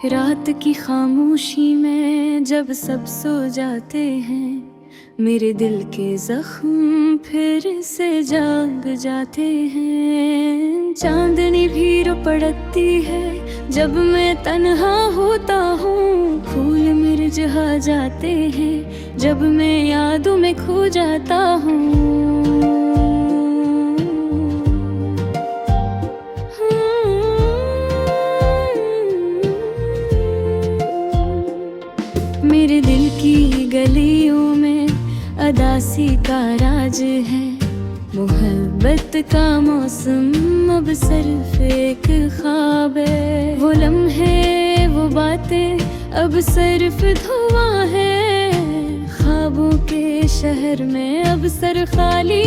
रात की खामोशी में जब सब सो जाते हैं, मेरे दिल के जख्म फिर से जाग जाते हैं। चांदनी भी पड़ती है जब मैं तन्हा होता हूँ, फूल मुरझा जाते हैं जब मैं यादों में खो जाता हूँ। मेरे दिल की गलियों में अदासी का राज है, मोहब्बत का मौसम अब सिर्फ एक ख्वाब है। वो लम्हे वो बातें अब सिर्फ धुआं है, ख्वाबों के शहर में अब सर खाली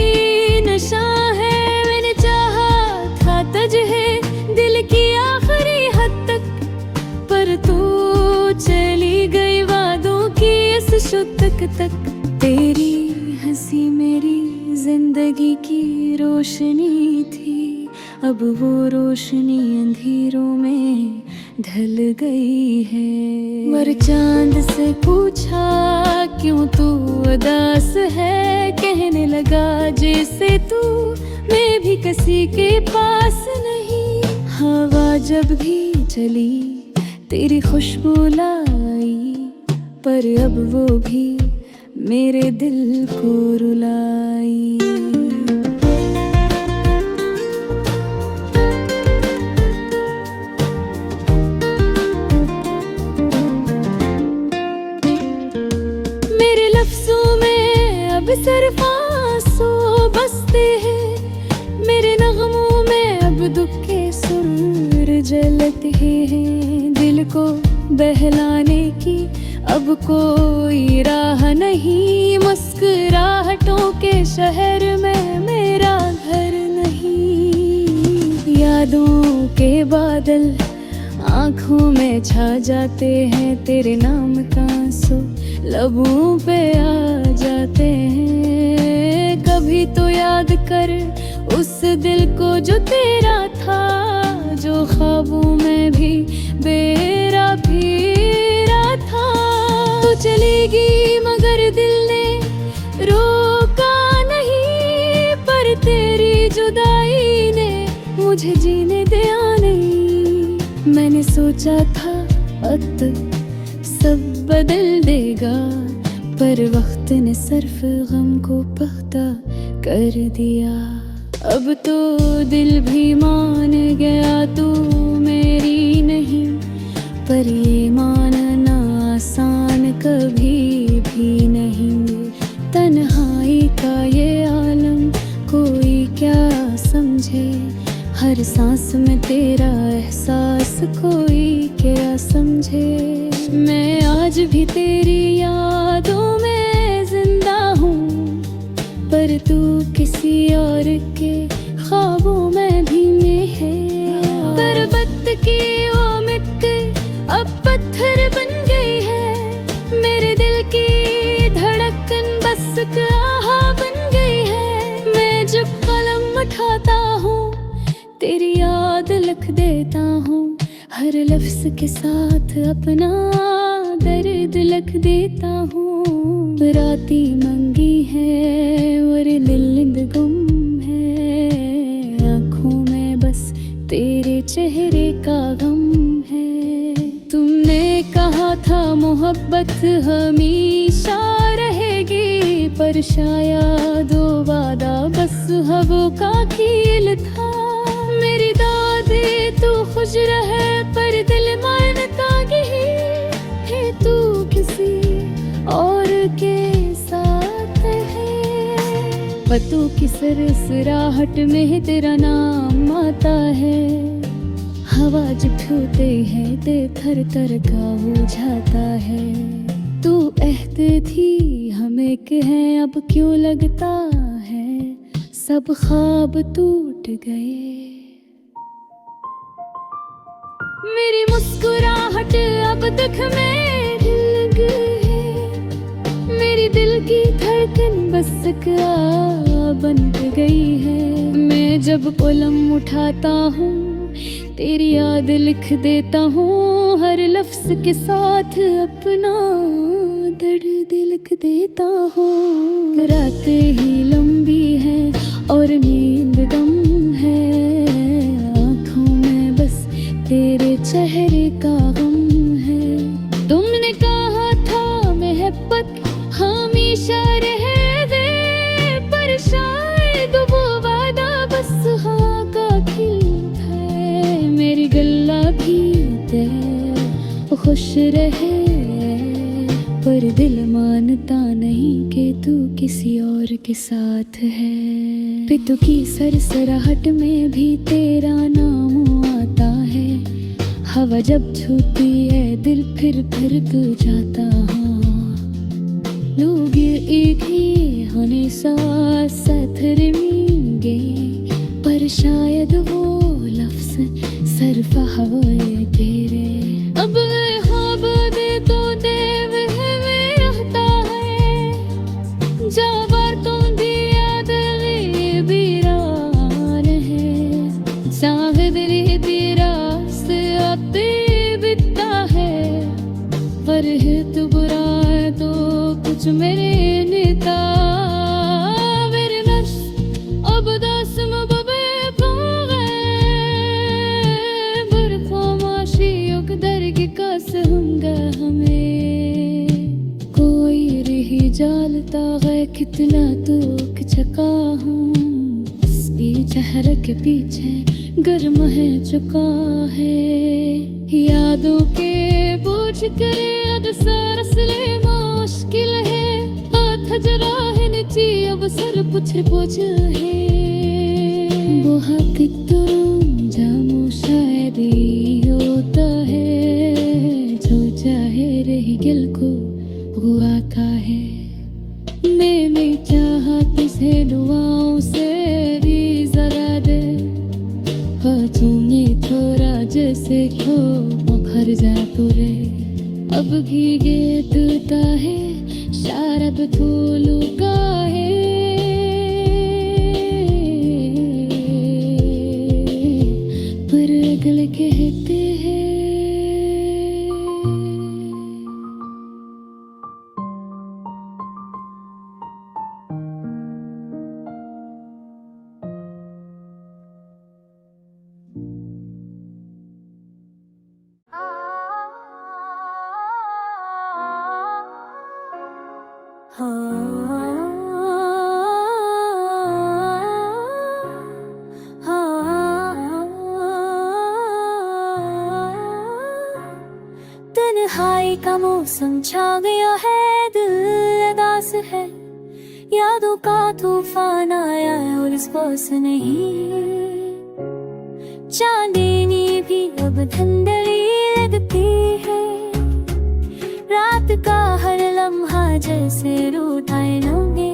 नशा है। मैंने चाहा था तुझे दिल की आखिरी हद तक, पर तू चली गई वादों की इस शुतक तक। तेरी हंसी मेरी जिंदगी की रोशनी थी, अब वो रोशनी अंधेरों में ढल गई है। मर चांद से पूछा क्यों तू उदास है, कहने लगा जैसे तू मैं भी किसी के पास नहीं। हवा जब भी चली तेरी खुशबू लाई, पर अब वो भी मेरे दिल को रुलाई। मेरे लफ्जों में अब सिर्फ आंसू बसते हैं, मेरे नगमों में अब दुख के सुर जलते हैं। दिल को बहलाने की अब कोई राह नहीं, मुस्कुराहटों के शहर में मेरा घर नहीं। यादों के बादल आँखों में छा जाते हैं, तेरे नाम का आंसू लबों पे आ जाते हैं। कभी तो याद कर उस दिल को जो तेरा था, जो ख्वाबों में भी बेरा फिरा था। तू चलेगी मगर दिल ने रोका नहीं, पर तेरी जुदाई ने मुझे जीने दिया नहीं। मैंने सोचा था वक्त सब बदल देगा, पर वक्त ने सिर्फ गम को पुख्ता कर दिया। अब तो दिल भी मान गया तू मेरी नहीं, पर ये मानना आसान कभी भी नहीं। तन्हाई का ये आलम कोई क्या समझे, हर सांस में तेरा एहसास कोई क्या समझे। मैं आज भी तेरी यादों में जिंदा हूँ, पर तू किसी और के ख्वाबों में धीमे है। पर्वत की वो मिट्टी अब पत्थर बन गई है, मेरे दिल की धड़कन बस आहा बन गई है। मैं जब कलम उठाता हूँ तेरी याद लिख देता हूँ, हर लफ्ज के साथ अपना दर्द लिख देता हूँ। राती मंगी है और नींद गुम है, आँखों में बस तेरे चेहरे का गम है। तुमने कहा था मोहब्बत हमेशा रहेगी, पर शायद वो वादा बस हवा का खेल था। मेरी दादी तू खुश रहे पर दिल मानता नहीं है, तू किसी और के साथ है। पतों की सरसराहट में तेरा नाम आता है, हवा जब छूते हैं ते थर थर का हो जाता है। तू अहद थी हमें कहें अब क्यों लगता है, सब ख्वाब टूट गए। मेरी मुस्कुराहट अब दुख में ढल गई, मेरी दिल की धड़कन बस का बन गई है। मैं जब कलम उठाता हूँ तेरी याद लिख देता हूँ हर लफ्ज के साथ, अपना दर्द लिख देता हूँ। रातें ही लंबी हैं और नींद कम है, आँखों में बस तेरे चेहरे का गम है। तुमने कहा था मोहब्बत हमेशा रहे दे, पर शायद वो वादा बस हाँ का खिल है। मेरी गल्ला भी दे खुश रहे, पर दिल मानता नहीं कि तू किसी और के साथ है। पितू की सरसराहट में भी तेरा नाम आता है, हवा जब छूती है दिल फिर जाता। हाँ, लोग एक ही होने साथ रहेंगे, पर शायद वो लफ्ज सिर्फ हवाएं तेरे। अब ख्वाब दे तो देव है में रहता है, जाबार तुम भी याद वीरान है। जाहिद रहती रास्त आते बिता है, पर है तो बुरा है तो कुछ मेरे नेता। मेरे नफ्स अब दस मबे पावे, बरखामाशी युग दरग कस होंगे हमें। कोई रही जालता है कितना तो चका हूँ, इसकी चेहरे के पीछे गर्म है चुका है। यादों के बोझ करे अक्सर असले मुश्किल है, हाथ जरा है नीचे अब सर पुछ बोझ है। वो हक तुम जामो शायद ही होता है, जो चाहे रही दिल को वो आता है। मैंने चाहा तुझे दुआओं से भी जरा दे, तूने थोड़ा जैसे खो भर जा पूरे। अब भीगे टूटा है शारद फूलों का है, पर अगल कहते हैं। तन्हाई का मौसम छा गया है, दिल उदास है, यादों का तूफान आया है और इस पास नहीं। चांदनी भी अब धंधली लगती है, रात का हर लम्हा जैसे रूठाए लम्हे।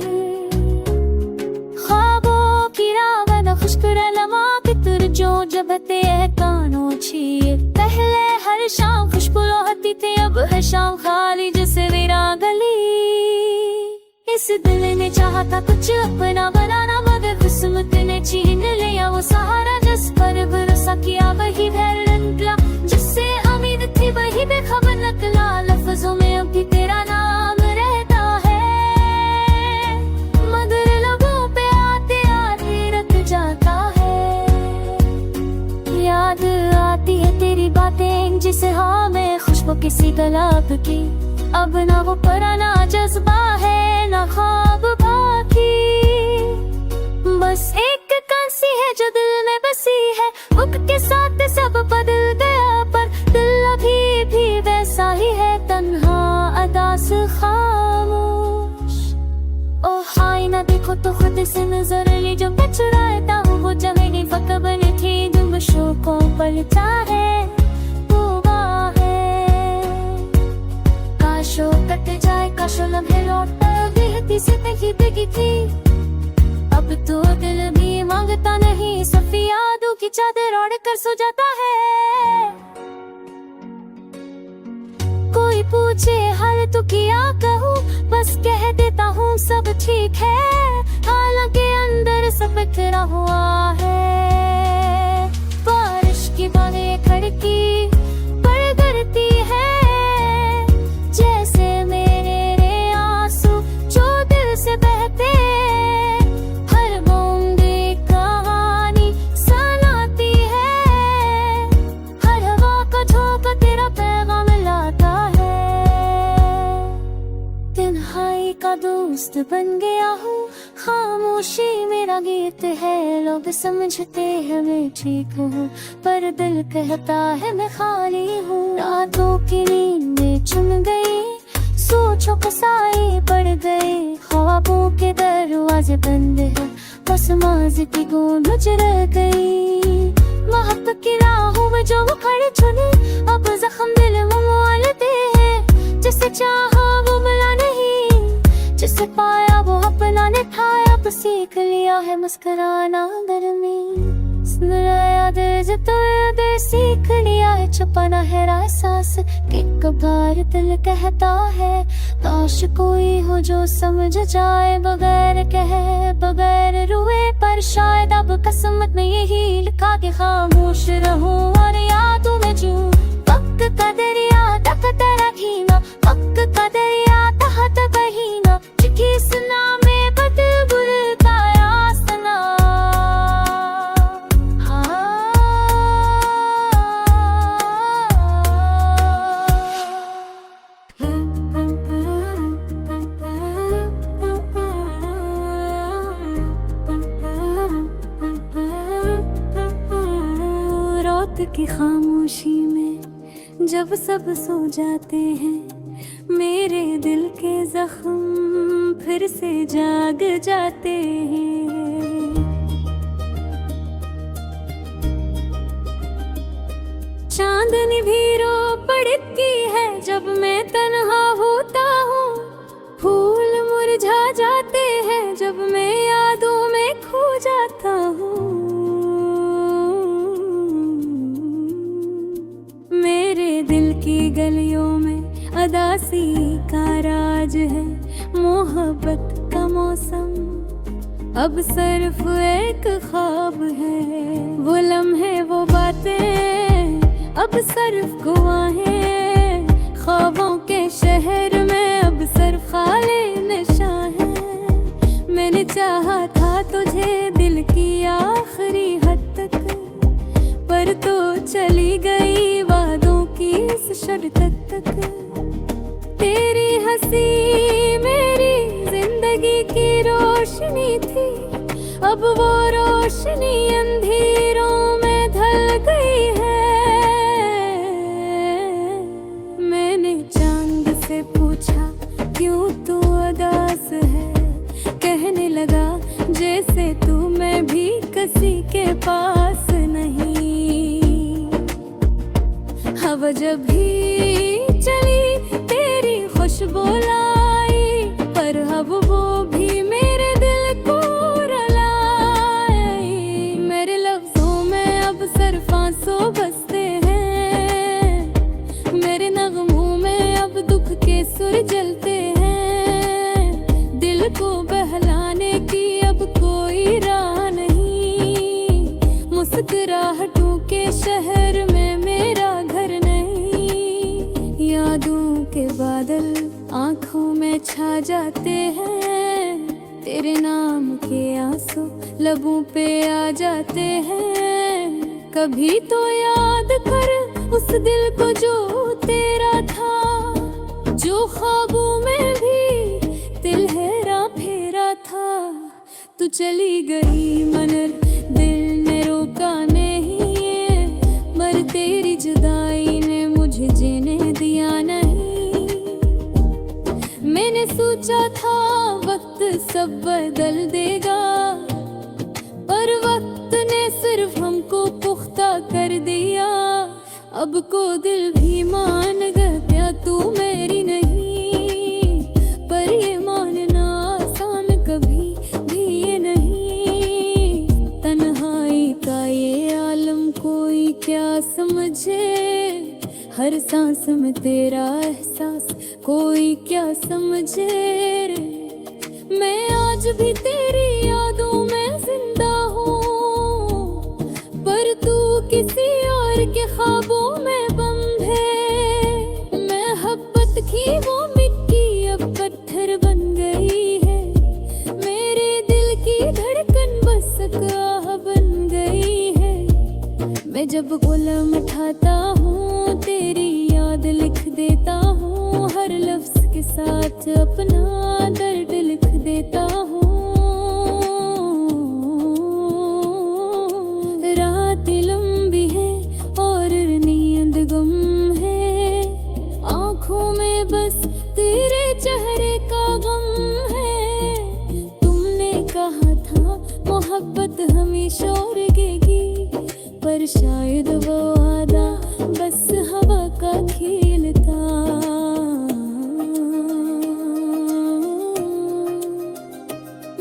ख्वाबों की रावण खुशकुरा लम्हा की तुरजो जबते कानों छिए। पहले हर शाम खुशबू होती थी, अब हर शाम खाली जैसे वीरा गली। इस दिल ने चाहा था कुछ अपना बनाना, मगर किस्मत ने छीन लिया वो सहारा। जिस पर भरोसा किया वही भैर निकला, जिससे उम्मीद थी वही बेखबर निकला। लफ्जों में अब भी तेरा नाम रहता है, मगर लबों पे आते आते रट जाता है। याद आती है तेरी बातें जिसे हाँ मैं खुशबू किसी गुलाब की। अब ना वो पुराना जज्बा है ना ख्वाब बाकी, बस एक कांसी है जो दिल में बसी है। वक्त के साथ सब बदल गया, पर दिल अभी भी वैसा ही है, तन्हा अदास खामोश। ओ हाय ना देखो तो खुद से नजर ली, जो मैं चुराता हूँ वो जगह नहीं फक बनी थी। तुम शोकों पर चाहे काशो कट जाए, काशो लम्हे लौट बेहती से नहीं बिगी थी। अब तो दिल भी मांगता नहीं, सफी यादों की चादर ओढ़ कर सो जाता है। कोई पूछे हाल तो क्या कहूँ, बस कह देता हूँ सब ठीक है, हालांकि अंदर सब बिखरा हुआ है। बारिश की बातें की पर गिरती है, जैसे मेरे आंसू जो दिल से बहते। हर बूंद एक कहानी सुनाती है, हर हवा का झोंका तेरा पैगाम लाता है। तन्हाई का दोस्त बन गया हूँ, खामोशी मेरा गीत है। लोग समझते हैं मैं ठीक हूँ, पर दिल कहता है मैं खाली हूँ। रातों की नींद में चुन गई, सोचों को साए पड़ गए। ख्वाबों के दरवाजे बंद है, बस माज़ी की गूंज रह गई। मोहब्बत की राहों में जो वो खड़े चुने, अब जख्म दिल में मोलते हैं। जिसे चाहा वो मिला नहीं, जिसे पाया वो अपना ने था। अब सीख लिया है मुस्कुराना गर्मी, सुन रहा दिल जो दिल सीख लिया है छुपाना है एहसास। एक बार दिल कहता है काश कोई हो जो समझ जाए, बगैर कहे बगैर रुए। पर शायद अब किस्मत में यही लिखा कि खामोश रहूं और यादों में जीऊं। वक्त का दरिया तकता रखीना, वक्त का दरिया तहत बहीना। चिट्ठी सुना में बदबुल का आसना, रात की खामोशी में जब सब सो जाते हैं, मेरे दिल के जख्म फिर से जाग जाते हैं। चांदनी भी रो पड़ती है जब मैं तन्हा होता हूँ। फूल मुरझा जाते हैं जब मैं यादों में खो जाता हूँ। मेरे दिल की गलियों में अदासी का राज है, मोहब्बत का मौसम अब सिर्फ एक ख्वाब है। वो लम्हे वो बातें अब सिर्फ गवाहें, ख्वाबों के शहर में अब सिर्फ खाली निशान है। मैंने चाहा था तुझे दिल की आखिरी हद तक, पर तो चली गई वादों की इस शर्त तक। तेरी हंसी मेरी जिंदगी की रोशनी थी, अब वो रोशनी अंधेरों में ढल गई है। मैंने चांद से पूछा क्यों तू उदास है, कहने लगा जैसे तू मैं भी किसी के पास नहीं। हवा जब भी चली तेरी खुशबू लाई, पर अब वो भी मेरे दिल को रुलाई। मेरे लफ्जों में अब सिर्फ आंसू बसते हैं, मेरे नगमों में अब दुख के सुर जलते हैं। दिल को बहलाने की अब कोई राह नहीं, मुस्कुराहटों के शहर में मेरा घर नहीं। यादों के बादल आंखों में छा जाते हैं, तेरे नाम के आंसू लबों पे आ जाते हैं। कभी तो याद कर उस दिल को जो तेरा था, जो ख्वाबों में भी दिल हेरा फेरा था। तू चली गई मगर दिल ने रोका नहीं, मर तेरी जुदाई ने मुझे जीने दिया नहीं। मैंने सोचा था वक्त सब बदल देगा, पर वक्त ने सिर्फ हमको पुख्ता कर दिया। अब को दिल भी मान गया तू मेरी नहीं, पर ये मानना आसान कभी भी ये नहीं। तन्हाई का ये आलम कोई क्या समझे, हर सांस में तेरा एहसास कोई क्या समझे रे। मैं आज भी तेरी यादों में जिंदा हूँ, पर तू किसी और के ख्वाबों जब कलम उठाता हूँ तेरी याद लिख देता हूँ, हर लफ्ज के साथ अपना दर्द लिख देता हूँ। रातें लंबी है और नींद गुम है, आँखों में बस तेरे चेहरे का गम है। तुमने कहा था मोहब्बत हमेशा उड़ेगी, पर शायद वो वादा बस हवा का खेल था।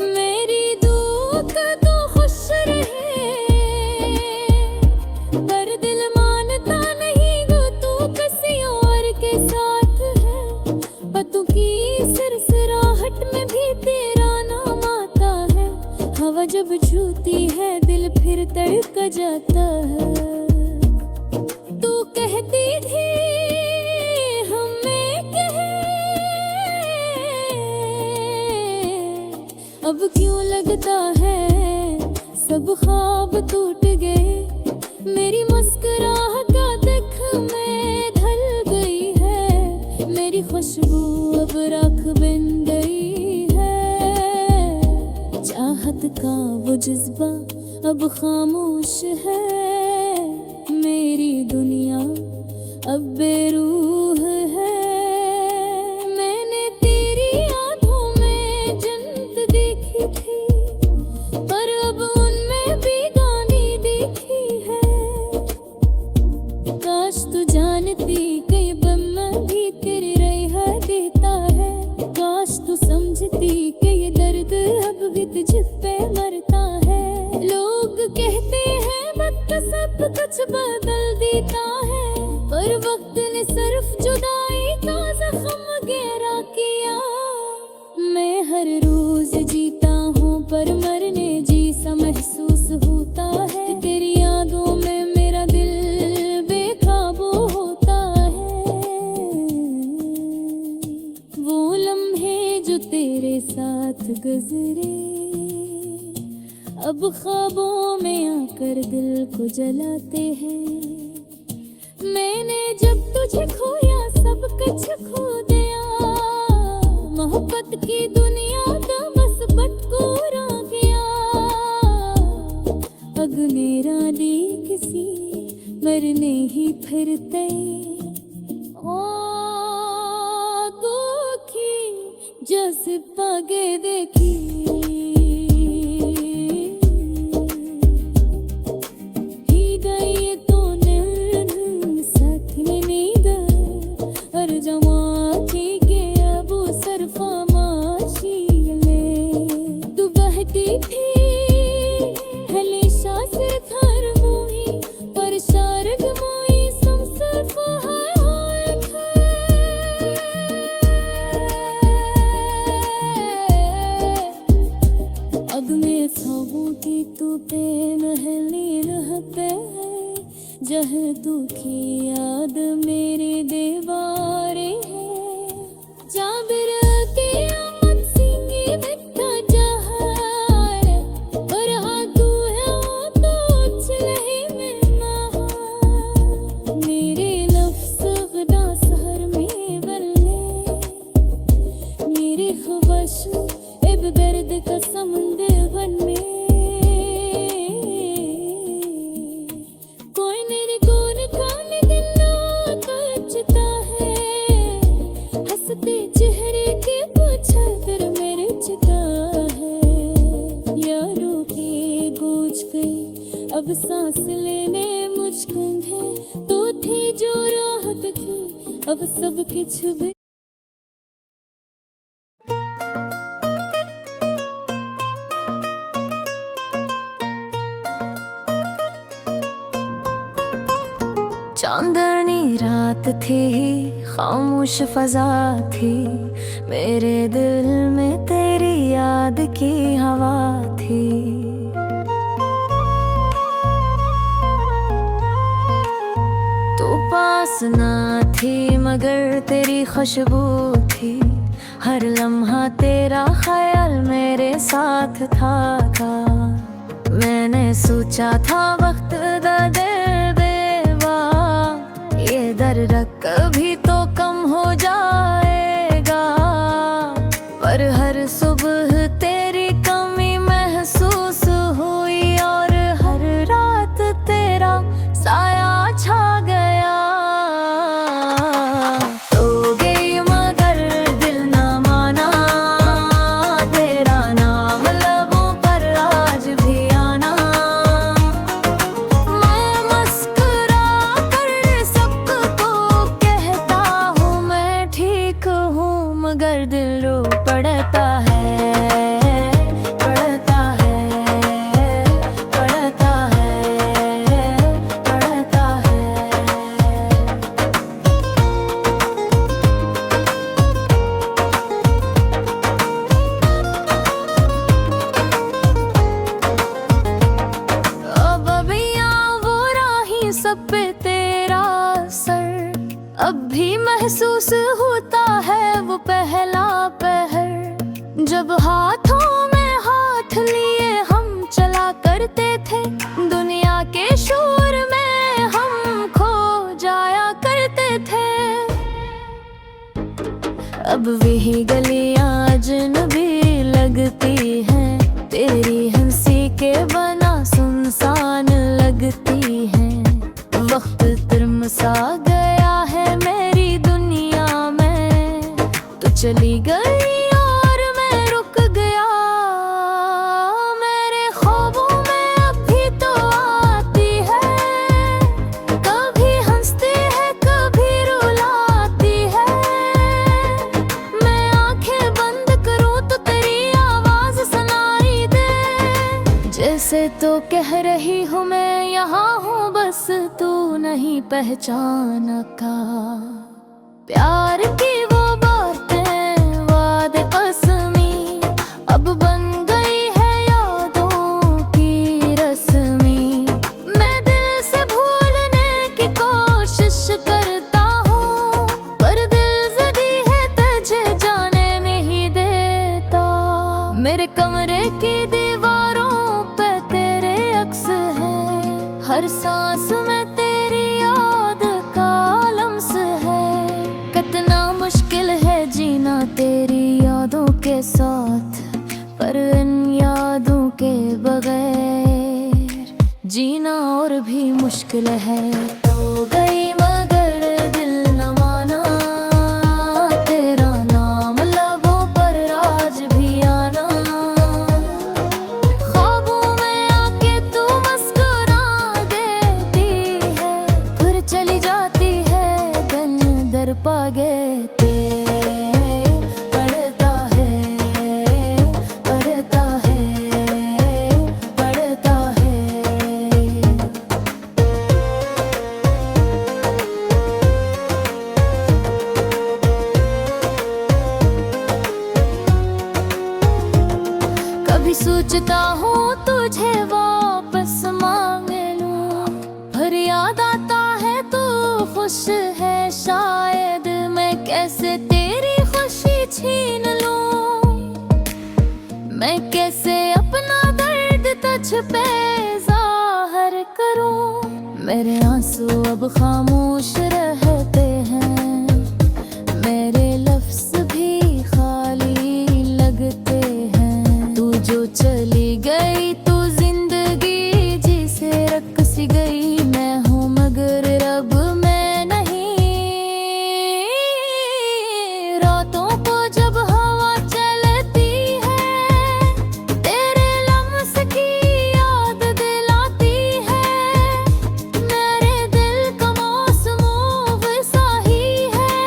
मेरी दुख तो खुश रहे, पर दिल मानता नहीं वो तू किसी और के साथ है। पतों की सिरसिराहट में भी तेरा नाम आता है, हवा जब छूती है दिल फिर तड़प जाता है। तू कहती थी हमें कहे, अब क्यों लगता है सब ख्वाब टूट गए। मेरी मुस्कुराहट का देख मैं ढल गई है, मेरी खुशबू अब राख बन गई है। चाहत का वो जज्बा अब खामोश है, मेरी दुनिया अब बेरूह है। मैंने तेरी आँखों में जन्नत देखी थी, पर अब उनमें बेगानी देखी है। काश तू जानती कई बम्मा भी तेरी राह देता है, काश तू समझती कि ये दर्द अब भी तुझ पे मरता है। लोग कहते हैं वक्त सब कुछ बदल देता है, पर वक्त ने सिर्फ जुदाई का जख्म गहरा किया। मैं हर रोज जीता हूँ पर मरने जैसा महसूस होता है। तेरी यादों में मेरा दिल बेकाबू होता है। वो लम्हे जो तेरे साथ गुजरे अब ख्वाबों में आकर दिल को जलाते हैं। मैंने जब तुझे खोया सब कुछ खो दिया, मोहब्बत की दुनिया तो बस भटकोरा गया। अग मेरा दी किसी मरने ही फिरते ओ दुखी जैसे पागे देखी। जहाँ दुखी याद मेरी दीवारे है, जाबिर के आमद सिंगी बिठा जहार, और आगू है वो तो उछले में नहार। मेरे नफ्स गदा सहर में बल्ले, मेरी ख्वाहिश इब दर्द का समुंदर बन में। अब सांस लेने मुश्किल है, तो थी जो राहत थी अब सब कुछ भी। चांदनी रात थी, खामोश फजा थी, मेरे दिल में तेरी याद की हवा थी। पास ना थी मगर तेरी खुशबू थी, हर लम्हा तेरा ख्याल मेरे साथ था। मैंने सोचा था वक्त दा दे पर हर सुबह तेरी कमी महसूस हुई और हर रात तेरा साया छा गया। तो गई मगर दिल न माना, तेरा नाम लबों पर आज भी आना। मैं मुस्कुरा कर सबको कहता हूँ मैं ठीक हूँ, मगर दिल रो पड़ता है, पड़ता है, पड़ता है, पड़ता है। अब अबियां वो राही सब पे तेरा असर, अब भी महसूस होता है वो पहला पहर। जब हाथों में हाथ लिए हम चला करते थे, दुनिया के शोर में हम खो जाया करते थे। अब वही गलियां अजनबी लगती हैं, तेरी हंसी के बना सुनसान लगती हैं। वक्त तिरमसा गया है मेरी दुनिया में, तू चली गई और मैं रुक गया। मेरे ख्वाबों में अब भी तो आती है, कभी हंसती है कभी रुलाती है। मैं आंखें बंद करूं तो तेरी आवाज सुनाई दे, जैसे तो कह रही हूँ मैं यहाँ हूँ बस तू नहीं पहचाना का। प्यार की वो बातें वादे कसमी अब बन गई है यादों की रस्मी। मैं दिल से भूलने की कोशिश करता हूँ, पर दिल जदी है तुझे जाने नहीं देता। मेरे कमरे की दीवारों पे तेरे अक्स है, हर सांस में तेरी याद का लम्स है। कितना मुश्किल है जीना तेरी यादों के साथ, पर इन यादों के बगैर जीना और भी मुश्किल है। तो गई मगर दिल न माना, तेरा नाम लबों पर आज भी आना। ख्वाबों में आके तू मुस्कुरा देती है, फिर चली जाती है दिन दर पागे ते। पड़ता है, पड़ता है, पड़ता है। कभी सोचता हूँ तुझे वापस मांग लूं, पर याद आता है तू खुश है शायद। मैं कैसे तेरी खुशी छीन लूं, मैं कैसे अपना दर्द तुझ पे जाहिर करूं। मेरे आंसू अब खामोश रहते हैं, मेरे लफ्ज भी खाली लगते हैं। तू जो चली गई तू जिंदगी जिसे रख सी गई, मैं हूँ मगर रब मैं नहीं। रातों को जब हवा चलती है, तेरे लम्स की याद दिलाती है। मेरे दिल का मौसम वैसा ही है,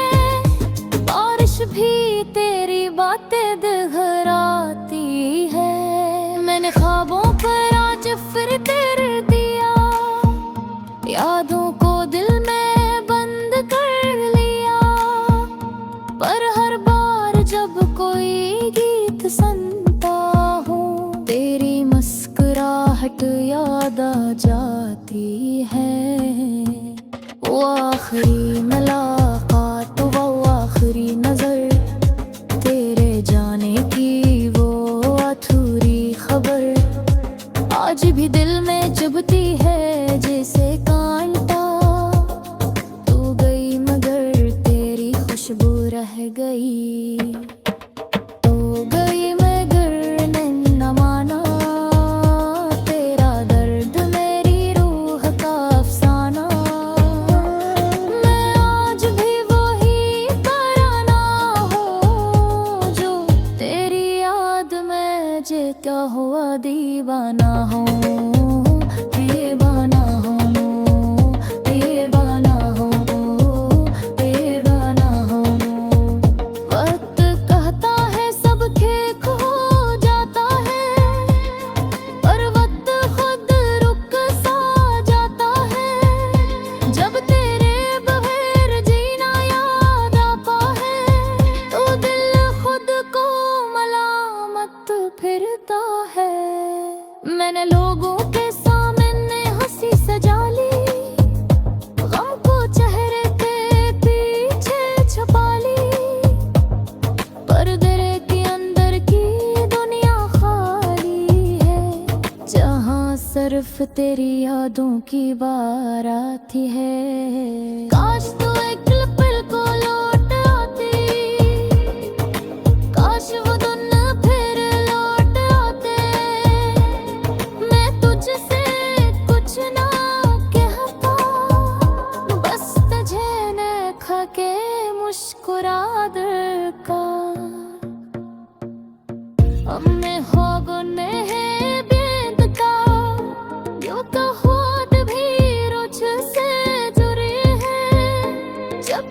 बारिश भी तेरी बातें दिखराती है। मैंने ख्वाबों पर आज फिर तेरे दिया, यादों को दिल में बंद कर लिया। पर हर बार जब कोई गीत सुनता हूँ, तेरी मुस्कुराहट याद आ जाती है। वो आखिरी मुलाकात, वो आखिरी नजर, तेरे जाने की वो अधूरी खबर आज भी दिल में चुभती है जैसे कांटा। तू गई मगर तेरी खुशबू रह गई। तो क्या हुआ दीवाना हूँ, दीवाना हूँ, दीवाना हूँ, दीवाना हूँ। वक्त कहता है सब ठीक हो जाता है, पर वक्त खुद रुक सा जाता है। जब तेरे बगैर जीना याद आता है, तो दिल खुद को मलामत फिरता है। मैंने लोगों के सामने हंसी सजा ली, गम को चेहरे के पीछे छुपा ली, पर दिल के अंदर की दुनिया खाली है, जहाँ सिर्फ तेरी यादों की बारात है। काश तू एक पल को लौट आती, काश वो दिन फिर लौट आते, मैं तुझसे कुछ ना कहता, बस तुझे देखा के मुस्कुरा दिल का। हमें होगने है बेद का, दिल का ख्वाब भी रुझ से जुड़े हैं। जब